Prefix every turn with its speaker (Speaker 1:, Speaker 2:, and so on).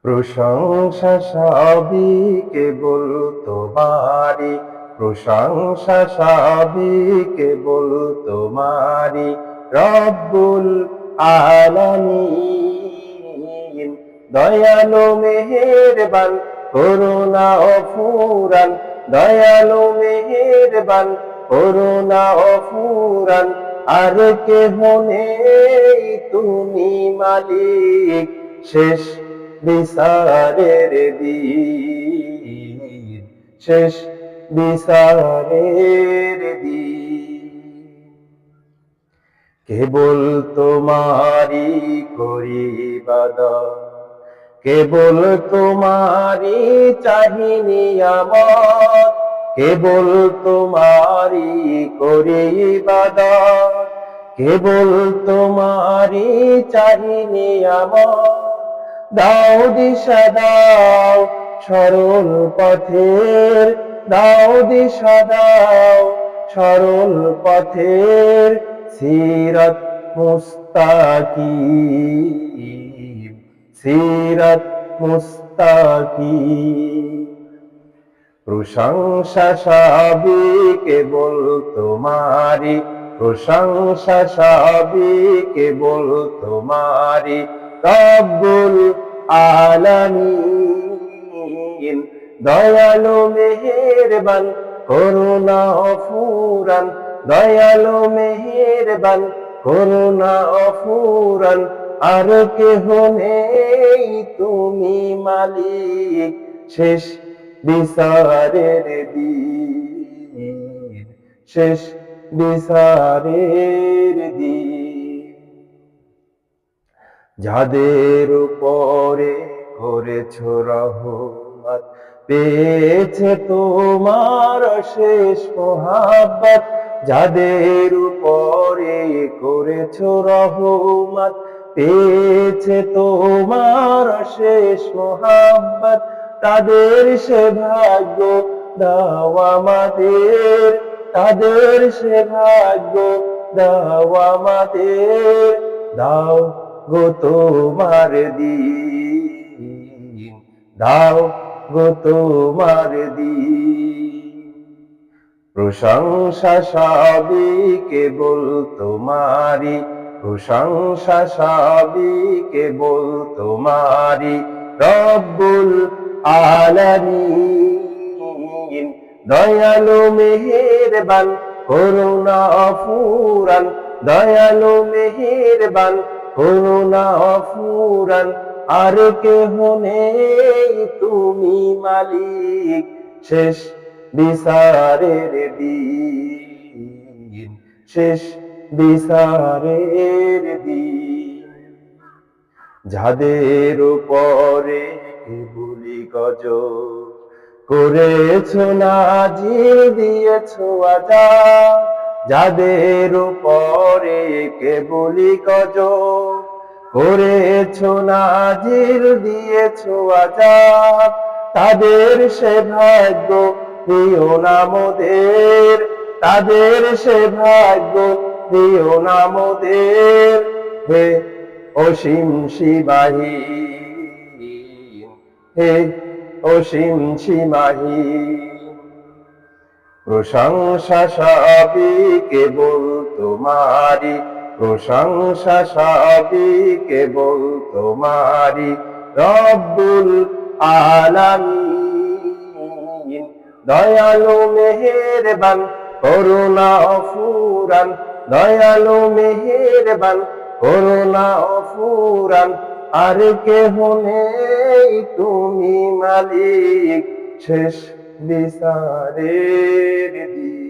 Speaker 1: প্রশংসা সবই কেবল তোমারি, প্রশংসা সবই কেবল তোমারি, রব্বুল আলামিন। দয়ালু মেহেরবান, করুণা ও ফুরান, দয়ালু মেহেরবান, করুণা ও ফুরান। আর কেহ নেই, তুমি মালিক, শেষ বিচারের দিন, শেষ বিচারের দিন। কেবল তোমারি করি ইবাদত, কেবল তোমারি চাহি নিয়ামত, কেবল তোমারি করি ইবাদত, কেবল তোমারি চাহি নিয়ামত। দাও দিশা দাও সরল পথের, দাও দিশা দাও সরল পথের, সিরাত মুস্তাকিম, সিরাত মুস্তাকিম। প্রশংসা সবই কেবল তোমারি, প্রশংসা সবই কেবল তোমারি, রব্বুল আলামিন। দয়ালু মেহেরবান, করুণা ও ফুরান, দয়ালু মেহেরবান, করুণা ও ফুরান। আর কেহ নেই, তুমি মালিক, শেষ বিচারের দিন, শেষ বিচারের দিন। যাদের উপরে করেছো রহমত, পেয়েছে তোমার শেষ মোহাব্বত। যাদের উপরে করেছো রহমত, পেয়েছে তোমার শেষ মোহাব্বত। তাদের সে ভাগ্য দাও আমাদের, তাদের সে ভাগ্য দাও আমাদের। দাও গো তোমার দিন, দাও গো তোমার দিন। প্রশংসা সবই কেবল তোমারি, প্রশংসা সবই কেবল তোমারি, রব্বুল আলামিন। দয়ালু মেহেরবান, করুণা ও ফুরান, দয়ালু মেহেরবান, করুণা ও ফুরান। আর কেহ নেই, তুমি মালিক, শেষ বিচারের দিন, শেষ বিচারের দিন। যাদের উপরে কেবলি গজব করেছো নাজিল, দিয়েছো আযাব। যাদের উপরে কেবলি গজব করেছো নাজিল, দিয়েছো আযাব। তাদের সে ভাগ্য দিও না মোদের, তাদের সে ভাগ্য দিও না মোদের। হে অসীম সীমাহীন, হে অসীম সীমাহীন। প্রশংসা সবই কেবল তোমারি, প্রশংসা সবই কেবল তোমারি, রব্বুল আলামিন। দয়ালু মেহেরবান, করুণা ও ফুরান, দয়ালু মেহেরবান, করুণা ও ফুরান। আর কেহ নেই, তুমি মালিক, শেষ বিচারের দিন।